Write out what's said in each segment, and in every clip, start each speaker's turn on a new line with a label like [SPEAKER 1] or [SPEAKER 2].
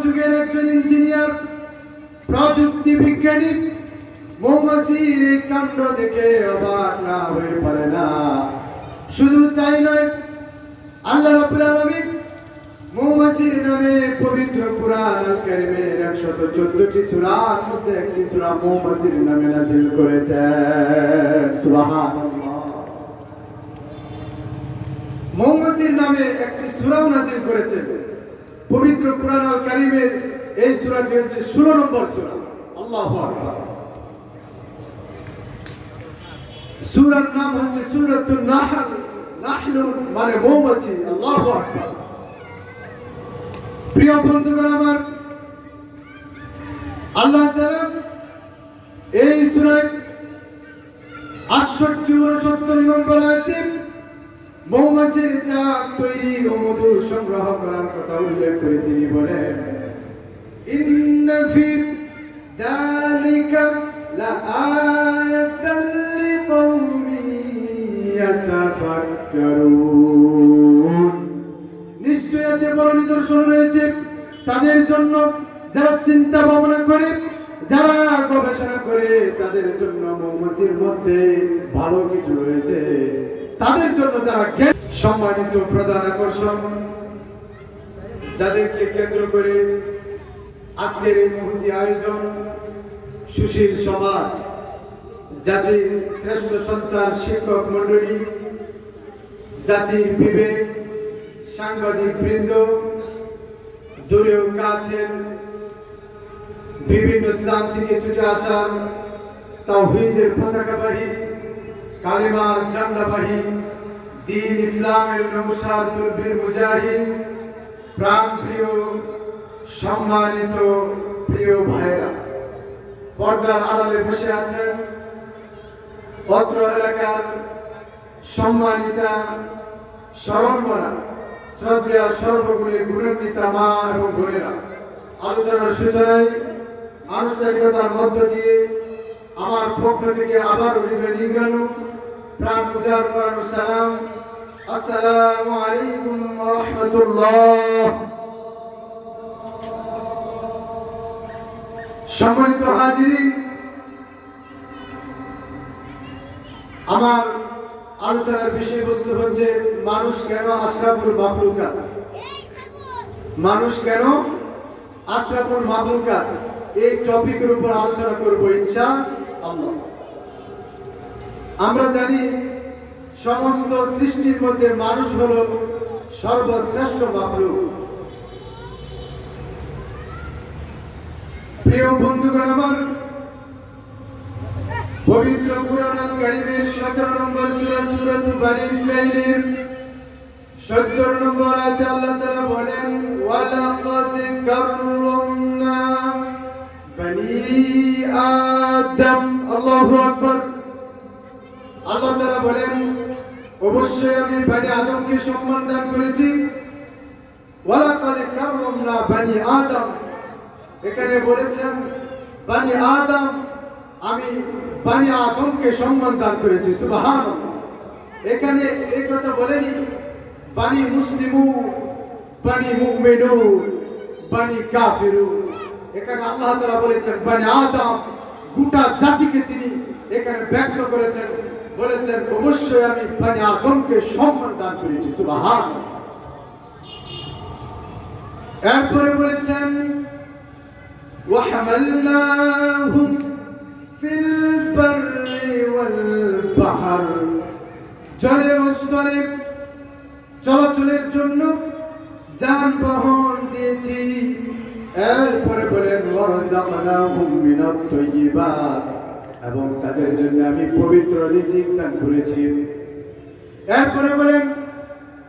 [SPEAKER 1] যুগের একজন ইঞ্জিনিয়ার, প্রযুক্তি বিজ্ঞানী মৌমাছির এই কাণ্ড দেখে অবাক না হয়ে পারে না। শুধু তাই নয়, আল্লাহ রাব্বুল আলামিন মৌমাছির নামে পবিত্র কুরআন আল কারীমের 114টি সূরার মধ্যে একটি সূরা মৌমাছির নামে নাযিল করেছেন। সুবহানাল্লাহ। মৌমাছির নামে একটি সূরাও নাযিল করেছেন পবিত্র কুরআন আল কারীমের। এই সূরাটি হচ্ছে 16 নম্বর সূরা। আল্লাহু আকবার। সূরার নাম হচ্ছে সূরাতুন নাহল। নাহল মানে মৌমাছি। আল্লাহু আকবার। প্রিয় বন্ধুগণ আমার, আল্লাহ তাআলা এই সূরায় 68-69 নম্বর আয়াতে মৌমাছির চাক তৈরি ও মধু সংগ্রহ করার কথা উল্লেখ করে তিনি বলেন, ইন্না ফি যালিকা লাআয়াতান লিকাওমিন ইয়াতাফাক্কারুন। নিশ্চয় এতে বড় নিদর্শন রয়েছে তাদের জন্য যারা চিন্তা ভাবনা করে, যারা গবেষণা করে। তাদের জন্য মৌমাছির মধ্যে ভালো কিছু রয়েছে, তাদের জন্য যারা জ্ঞান। সম্মানিত প্রধান আকর্ষণ, যাদেরকে কেন্দ্র করে আজকের এই মহতি আয়োজন, সুশীল সমাজ, জাতির শ্রেষ্ঠ সন্তান শিক্ষক মণ্ডলী, জাতির বিবেক, সাংবাদিক বৃন্দ, দূরেও কাছের বিভিন্ন স্থান থেকে ছুটে আসা তাওহীদের পতাকাবাহী, কালিমার ঝান্ডাবাহী, দ্বীন ইসলামের নৌসার তুলবীর মুজাহিদ, প্রাণপ্রিয় সম্মানিত প্রিয় ভাইরা, পর্দার আড়ালে বসে আছেন অত্র এলাকার সম্মানিতা স্মরণমনা শ্রদ্ধা সর্বগুণের গুণান্বিতা মা এবং বোনেরা, আলোচনার সূচনায় আনুষ্ঠানিকতার মধ্য দিয়ে আমার পক্ষ থেকে আবার হৃদয় নিংড়ানো, প্রাণ উজাড় করানো সালাম। আসসালামু আলাইকুম ওয়া রাহমাতুল্লাহ। সম্মানিত হাজিরিন, আমার আলোচনার বিষয়বস্তু হচ্ছে মানুষ কেন আশরাফুল মাখলুকাত। মানুষ কেন আশরাফুল মাখলুকাত, এই টপিকের উপর আলোচনা করব ইনশাআল্লাহ। আমরা জানি সমস্ত সৃষ্টির মধ্যে মানুষ হলো সর্বশ্রেষ্ঠ মাখলুক। প্রিয় বন্ধুগণ আমার, পবিত্র কুরআন আল কারীমের 17 নম্বর সূরা সূরাতুল বনী ইসরাঈলের 17 নম্বর আয়াতে আল্লাহ তাআলা বলেন, ওয়ালাকাদ কাররামনা বনী আদম। আল্লাহু আকবার। আল্লাহ তাআলা বলেন, অবশ্যই আমি বনী আদমকে সম্মান দান করেছি। ওয়ালাকাদ কাররামনা বনী আদম, এখানে বলেছেন বনী আদম, আমি বনী আদমকে সম্মান দান করেছি। সুবহানাল্লাহ। এখানে এই কথা বলেনি বনী মুসলিমুন, বনী মুমিনুন, বনী কাফিরুন। এখানে আল্লাহ তাআলা বলেছেন বনী আদম, গোটা জাতিকে তিনি এখানে ব্যক্ত করেছেন, বলেছেন অবশ্যই আমি বনী আদমকে সম্মান দান করেছি। সুবহানাল্লাহ। এরপরে বলেছেন ওয়া হামালনাহুম ফিল বাররি ওয়াল বাহর, জলে ও স্থলে চলাচলের জন্য যানবাহন দিয়েছি। এরপরে বলেন ওয়ারাযাকনাহুম মিনাত তাইয়্যিবাত, এবং তাদের জন্য আমি পবিত্র রিজিক দান করেছি। এরপরে বলেন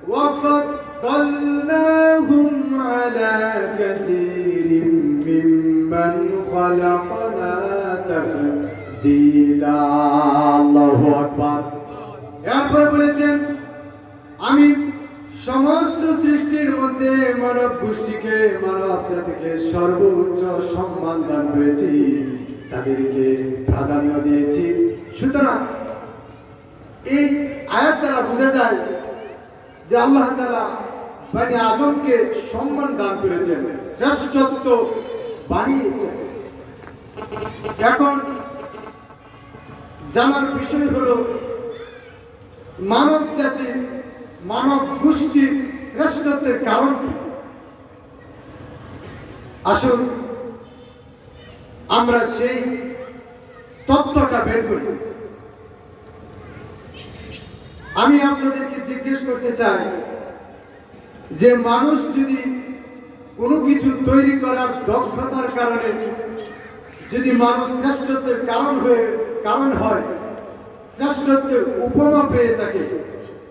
[SPEAKER 1] ওয়াফাদ্দালনাহুম আলা কাসীরিম মিম্মান খালাকনা তাফদীলা। আল্লাহু আকবার। এরপরে বলেছেন আমি সমস্ত সৃষ্টির মধ্যে মানব গোষ্ঠীকে, মানব জাতিকে সর্বোচ্চ সম্মান দান করেছি, তাদেরকে প্রাধান্য দিয়েছি। সুতরাং এই আয়াত দ্বারা বোঝা যায় যে আল্লাহ তাআলা বনি আদমকে সম্মান দান করেছেন, শ্রেষ্ঠত্ব বানিয়েছেন। এখন জানার বিষয় হলো মানব জাতির, মানব গোষ্ঠীর শ্রেষ্ঠত্বের কারণ কি। আসুন আমরা সেই তথ্যটা বের করি। আমি আপনাদেরকে জিজ্ঞেস করতে চাই যে মানুষ যদি কোনো কিছু তৈরি করার দক্ষতার কারণে যদি মানুষ শ্রেষ্ঠত্বের কারণ হয়, শ্রেষ্ঠত্বের উপমা পেয়ে থাকে,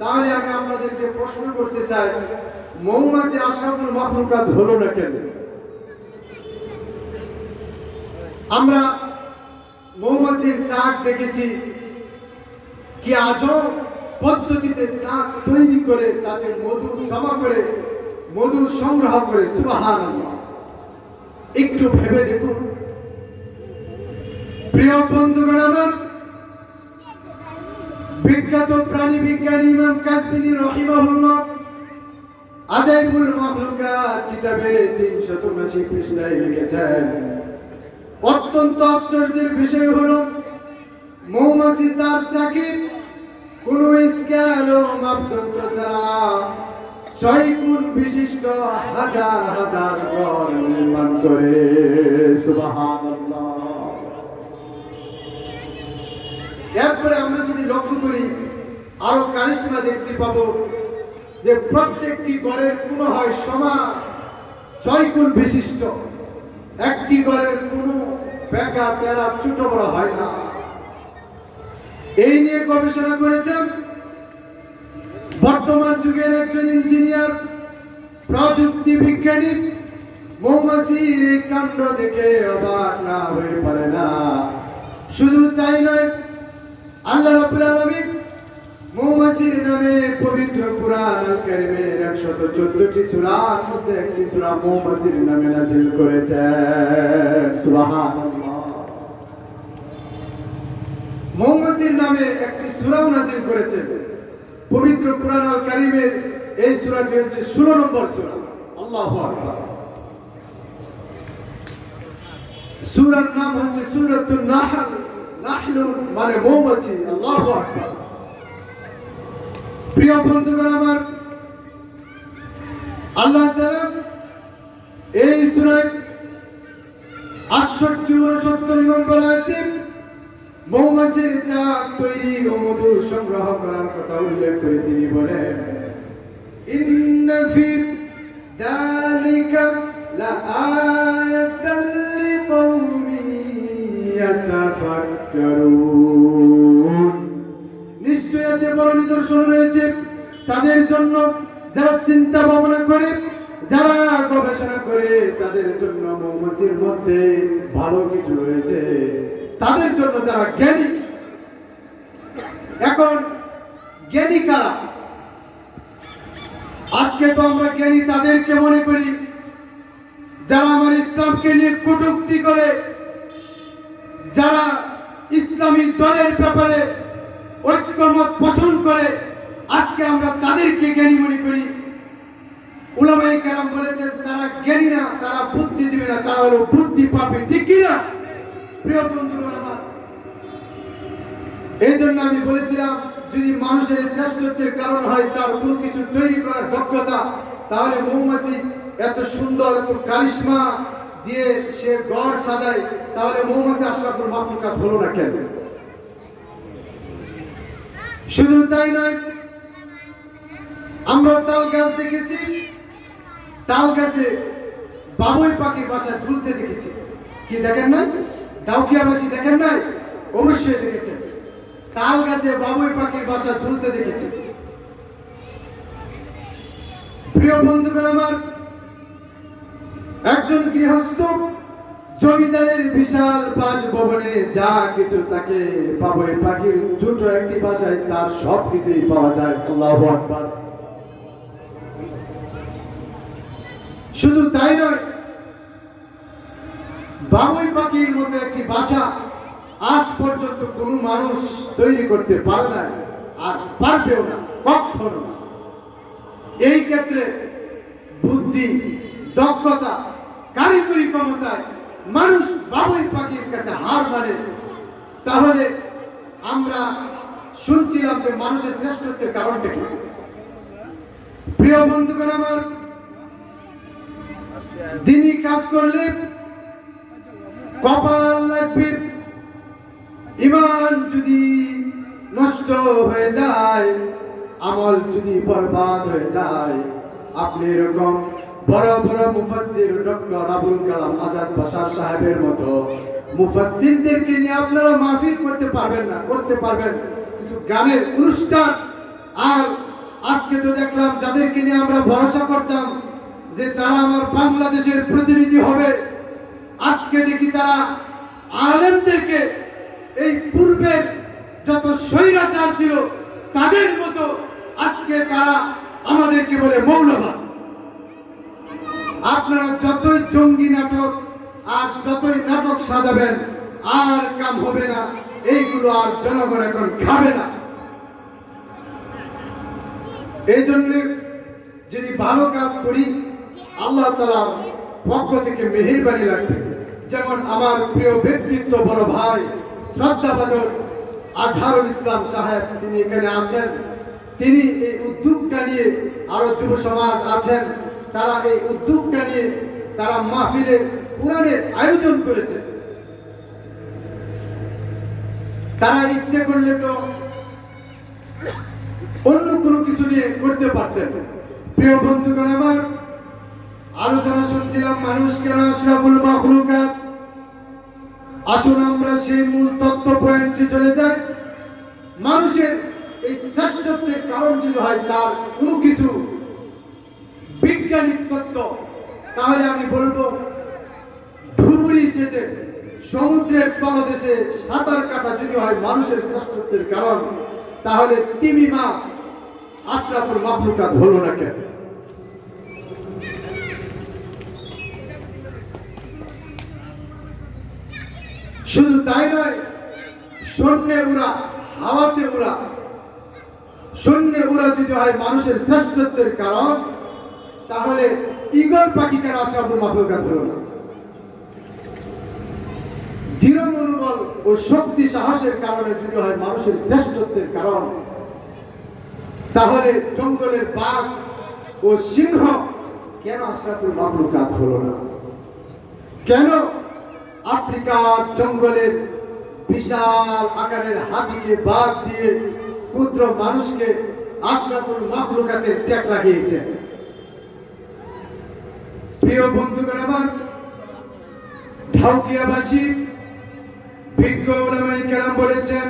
[SPEAKER 1] তাহলে আমি আপনাদেরকে প্রশ্ন করতে চাই, মৌমাছি আশরাফুল মাখলুকাত হলো না কেন? আমরা মৌমাছির চাক দেখেছি, কি আজব পদ্ধতিতে চাক তৈরি করে তাতে মধু জমা করে, মধু সংগ্রহ করে। সুবহানাল্লাহ, একটু ভেবে দেখুন। প্রিয় বন্ধুগণ আমার, বিখ্যাত প্রাণী বিজ্ঞানী ইমাম কাসবিনী রাহিমাহুল্লাহ আজাইবুল মাখলুকাত কিতাবে 379 পৃষ্ঠায় লিখেছেন, অত্যন্ত আশ্চর্যের বিষয় হলো মৌমাছি তার চাকে কোন স্কেল ও মাপযন্ত্র ছাড়া 6 গুণ বিশিষ্ট হাজার হাজার ঘর নির্মাণ করে। সুবহানাল্লাহ। এরপরে আমরা যদি লক্ষ্য করি আরো কারিশমা দেখতে পাবো যে প্রত্যেকটি ঘরের কোন হয় সমান 6 গুণ বিশিষ্ট, একটি ঘরের কোনো বেকা টেরা ছোট বড় হয় না। এই নিয়ে গবেষণা করেছেন বর্তমান যুগের একজন ইঞ্জিনিয়ার, প্রযুক্তি বিজ্ঞানী। মৌমাছির এই কাণ্ড দেখে অবাক না হয়ে পারে না। শুধু তাই নয়, আল্লাহ রাব্বুল আলামিন মৌমাছির নামে পবিত্র কুরআন আল কারীমের 114টি সূরার মধ্যে একটি সূরা মৌমাছির নামে নাযিল করেছেন। সুবহানাল্লাহ। মৌমাছির নামে একটি সূরাও নাযিল করেছেন পবিত্র কুরআন আল কারীমের। এই সূরাটি হচ্ছে 16 নম্বর সূরা। আল্লাহু আকবার। সূরার নাম হচ্ছে সূরাতুন নাহল। নাহল মানে মৌমাছি। আল্লাহু আকবার। প্রিয় বন্ধুগণ আমার, আল্লাহ তাআলা এই সূরায় 68-69 নম্বর আয়াতে মৌমাছির চাক তৈরি ও মধু সংগ্রহ করার কথা উল্লেখ করে তিনি বলেন, ইন্না ফি যালিকা লাআয়াতান লিকাওমিন ইয়াতাফাক্কারুন। নিশ্চয়ই বড় নিদর্শন রয়েছে তাদের জন্য যারা চিন্তা ভাবনা করে, যারা গবেষণা করে। তাদের জন্য মৌমাছির মধ্যে ভালো কিছু রয়েছে, তাদের জন্য যারা জ্ঞানী। এখন জ্ঞানী কারা? আজকে তো আমরা জ্ঞানী তাদেরকে মনে করি যারা আমার ইসলামকে নিয়ে কটূক্তি করে, যারা ইসলামী দলের ব্যাপারে ঐক্যমত পোষণ করে। আজকে আমরা তাদেরকে জ্ঞানী মনে করি। উলামায়ে কেরাম বলেছেন তারা জ্ঞানী না, তারা বুদ্ধিজীবী না, তারা হলো বুদ্ধি পাপী। ঠিক কি না প্রিয় বন্ধুগণ আমার? এই জন্য আমি বলেছিলাম, যদি মানুষের শ্রেষ্ঠত্বের কারণ হয় তার কোনো কিছু তৈরি করার দক্ষতা, তাহলে মৌমাছি এত সুন্দর, এত কারিশমা দিয়ে সে ঘর সাজায়, তাহলে মৌমাছি আশরাফুল মাখলুকাত হলো না কেন? শুধু তাই নয়, আমরা তাল গাছ দেখেছি, তাল গাছে বাবুই পাখির বাসা ঝুলতে দেখেছি। কি দেখেন নাই? ডাউকিয়াবাসী দেখেন নাই? অবশ্যই দেখেছেন। তাল গাছে বাবুই পাখির বাসা ঝুলতে দেখেছি। প্রিয় বন্ধুগণ আমার, একজন গৃহস্থ জমিদারের বিশাল বাসভবনে যা কিছু তাকে বাবুই পাখির ছোট একটি বাসায় তার সবকিছুই পাওয়া যায়। আল্লাহু আকবার। শুধু তাই নয়, বাবুই পাখির মতো একটি বাসা আজ পর্যন্ত কোনো মানুষ তৈরি করতে পারে না, আর পারবেও না, কখনো না। এই ক্ষেত্রে বুদ্ধি, দক্ষতা, কারিগরি ক্ষমতায় মানুষ বাবুই পাখির কাছে হার মানে, তাহলে আমরা শুনছিলাম যে মানুষের শ্রেষ্ঠত্বের কারণটা কি? প্রিয় বন্ধুগণ আমার, দিনই কাজ করলে কপাল লাগবে, ঈমান যদি নষ্ট হয়ে যায়, আমল যদি বরবাদ হয়ে যায়, আপনি এরকম বড় বড় মুফাসসির ডক্টর আবুল কালাম আজাদ বাশার সাহেবের মতো মুফাসসিরদেরকে নিয়ে আপনারা মাহফিল করতে পারবেন না। করতে পারবেন কিছু গানের অনুষ্ঠান। আর আজকে তো দেখলাম যাদেরকে নিয়ে আমরা ভরসা করতাম যে তারা আমার বাংলাদেশের প্রতিনিধি হবে, আজকে দেখি তারা আলেমদেরকে এই পূর্বের যত স্বৈরাচার ছিল তাদের মতো আজকে তারা আমাদেরকে বলে মৌলবাদ। আপনারা যতই জঙ্গি নাটক আর যতই নাটক সাজাবেন আর কাম হবে না, এইগুলো আর জনগণ এখন খাবে না। এই জন্য যদি ভালো কাজ করি আল্লাহ তাআলার পক্ষ থেকে মেহেরবানি লাগবে। যেমন আমার প্রিয় ব্যক্তিত্ব বড় ভাই শ্রদ্ধাভাজন আজহারুল ইসলাম সাহেব, তিনি এখানে আছেন। তিনি এই উদ্যোগটা নিয়ে, আরো যুব সমাজ আছেন, তারা এই উদ্যোগটা নিয়ে তারা মাহফিলের কোরআনের আয়োজন করেছে। তারা ইচ্ছে করলে তো অন্য কোনো কিছু নিয়ে করতে পারতেন। প্রিয় বন্ধুগণ আমার, আলোচনা শুনছিলাম মানুষ কেন আশরাফুল মাখলুকাত। আসুন আমরা সেই মূল তত্ত্ব পয়েন্টে চলে যাই। মানুষের এই শ্রেষ্ঠত্বের কারণ যদি হয় তার কোনো কিছু বিজ্ঞানিক তত্ত্ব, তাহলে আমি বলবো ধুবুরি সেজে সমুদ্রের তলদেশে সাঁতার কাটা যদি হয় মানুষের শ্রেষ্ঠত্বের কারণ, তাহলে তিমি মাছ আশরাফুল মাখলুকাত হলো না কেন? শুধু তাই নয়, শূন্যে উড়া, হাওয়াতে উড়া, শূন্যে উড়া যদি হয় মানুষের শ্রেষ্ঠত্বের কারণ, তাহলে ঈগল পাখি কেন আশরাফুল মাখলুকাত হলো না? দৃঢ় মনোবল ও শক্তি সাহসের কারণে যদি হয় মানুষের শ্রেষ্ঠত্বের কারণ, তাহলে জঙ্গলের বাঘ ও সিংহ কেন আশরাফুল মাখলুকাত হলো না? কেন আফ্রিকার জঙ্গলের বিশাল আকারের হাতিকে বাদ দিয়ে ক্ষুদ্র মানুষকে আশরাফুল মাখলুকাতের ট্যাগ লাগিয়েছে? প্রিয় বন্ধুগণ আমার, ঢাউকিয়াবাসী বিজ্ঞ উলামায়ে কেরাম বলেছেন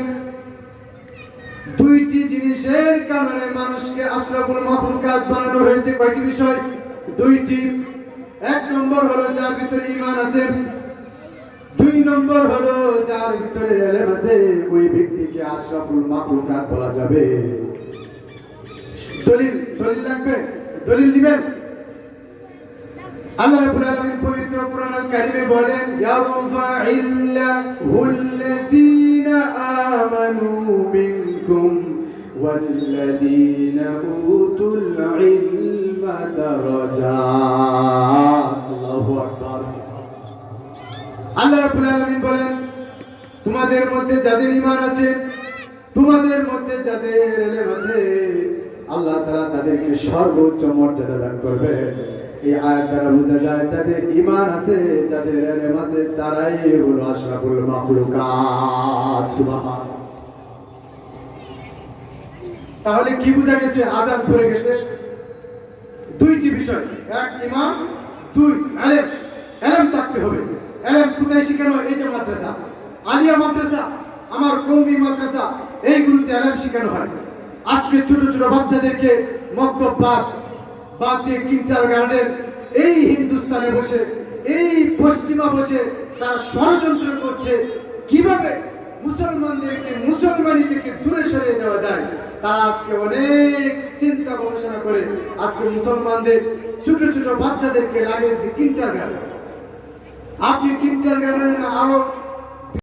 [SPEAKER 1] দুইটি জিনিসের কারণে মানুষকে আশরাফুল মাখলুকাত বানানো হয়েছে। কয়টি বিষয়? দুইটি। এক নম্বর হলো যার ভিতরে ঈমান আছে, দুই নম্বর হলো যার ভিতরে ইলম আছে, ওই ব্যক্তিকে আশরাফুল মাখলুকাত বলা যাবে। দলিল লাগবে? দলিল দিবেন? আল্লাহ রাব্বুল আলামিন পবিত্র কোরআনুল কারীমে বলেন ইয়ারফাইল্লাহুল্লাযীনা আমানু মিনকুম ওয়াল্লাযীনা উতুল ইলমা দারাজাত। আল্লাহু আকবার। আল্লাহ রাব্বুল আলামিন বলেন তোমাদের মধ্যে যাদের ঈমান আছে, তোমাদের মধ্যে যাদের ইলম আছে, আল্লাহ তাআলা তাদেরকে সর্বোচ্চ মর্যাদা দান করবে। এই আয়াত দ্বারা বোঝা যায় যাদের ঈমান আছে, যাদের ইলম আছে, তারাই হলো আশরাফুল মাখলুকাত। সুবহানাল্লাহ। তাহলে কি বোঝা গেছে? আযান পড়ে গেছে দুইটি বিষয়, এক ঈমান, দুই ইলম। ইলম থাকতে হবে। ইলম কোথায় শেখানো? এই যে মাদ্রাসা, আলিয়া মাদ্রাসা, আমার কওমি মাদ্রাসা, এইগুলোতে ইলম শেখানো হয়। আজকে ছোট ছোট বাচ্চাদেরকে মক্তব বাদ দিয়ে কিন্ডারগার্টেন এই হিন্দুস্তানে বসে, এই পশ্চিমা বসে তারা ষড়যন্ত্র করছে কিভাবে মুসলমানদেরকে মুসলমানি থেকে দূরে সরিয়ে দেওয়া যায়। তারা আজকে অনেক চিন্তা গবেষণা করে আজকে মুসলমানদের ছোট ছোট বাচ্চাদেরকে লাগিয়েছে কিন্ডারগার্টেন। আপনি কিন্ডারগার্টেন আরো